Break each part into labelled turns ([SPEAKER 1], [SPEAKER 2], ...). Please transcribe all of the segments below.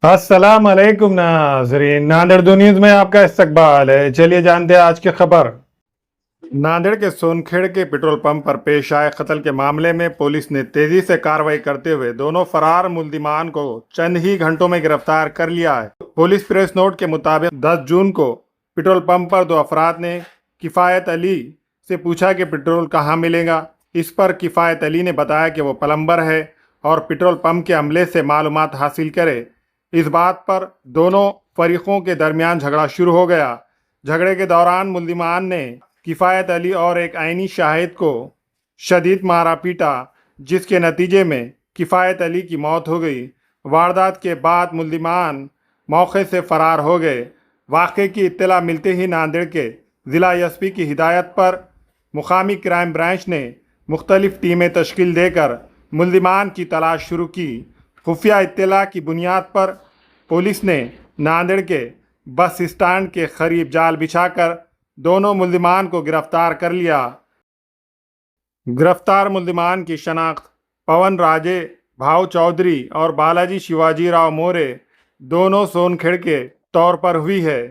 [SPEAKER 1] अस्सलाम वालेकुम नाजरीन, नांदेड़ दो न्यूज में आपका इस्तकबाल है। चलिए जानते हैं आज की खबर। नांदेड़ के सोनखेड़ के पेट्रोल पंप पर पेश आए कत्ल के मामले में पुलिस ने तेजी से कार्रवाई करते हुए दोनों फरार मुल्जिमान को चंद ही घंटों में गिरफ्तार कर लिया है। पुलिस प्रेस नोट के मुताबिक 10 जून को पेट्रोल पंप पर दो अफराद ने किफ़ायत अली से पूछा कि पेट्रोल कहाँ मिलेगा। इस पर किफ़ायत अली ने बताया कि वो प्लम्बर है और पेट्रोल पंप के अमले से मालूमात हासिल करे। इस बात पर दोनों फरीकों के दरमियान झगड़ा शुरू हो गया। झगड़े के दौरान मुल्जिमान ने किफ़ायत अली और एक आईनी शाहिद को शदीद मारा पीटा, जिसके नतीजे में किफ़ायत अली की मौत हो गई। वारदात के बाद मुल्जिमान मौके से फरार हो गए। वाक़े की इत्तला मिलते ही नांदेड़ के ज़िला एसपी की हिदायत पर मुकामी क्राइम ब्रांच ने मुख्तलिफ टीमें तश्कील देकर मुल्जिमान की तलाश शुरू की। खुफिया इत्तला की बुनियाद पर पुलिस ने नांदेड़ के बस स्टैंड के करीब जाल बिछाकर दोनों मुल्जिमान को गिरफ्तार कर लिया। गिरफ्तार मुल्जिमान की शनाख्त पवन राजे भाव चौधरी और बालाजी शिवाजी राव मोरे दोनों सोनखेड़ के तौर पर हुई है।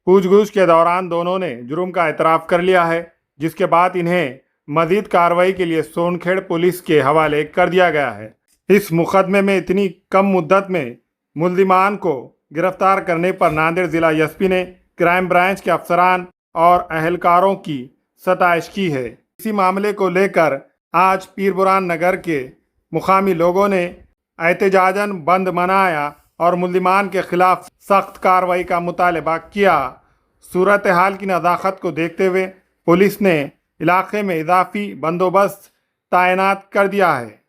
[SPEAKER 1] पूछगछ के दौरान दोनों ने जुर्म का एतराफ़ कर लिया है, जिसके बाद इन्हें मज़ीद कार्रवाई के लिए सोनखेड़ पुलिस के हवाले कर दिया गया है। इस मुकदमे में इतनी कम मुद्दत में मुल्जिमान को गिरफ्तार करने पर नांदेड़ ज़िला एसपी ने क्राइम ब्रांच के अफसरान और अहलकारों की सताइश की है। इसी मामले को लेकर आज पीरबुरान नगर के मुकामी लोगों ने एहतजाजन बंद मनाया और मुल्जिमान के खिलाफ सख्त कार्रवाई का मुतालबा किया। सूरत हाल की नज़ाकत को देखते हुए पुलिस ने इलाके में इजाफी बंदोबस्त तैनात कर दिया है।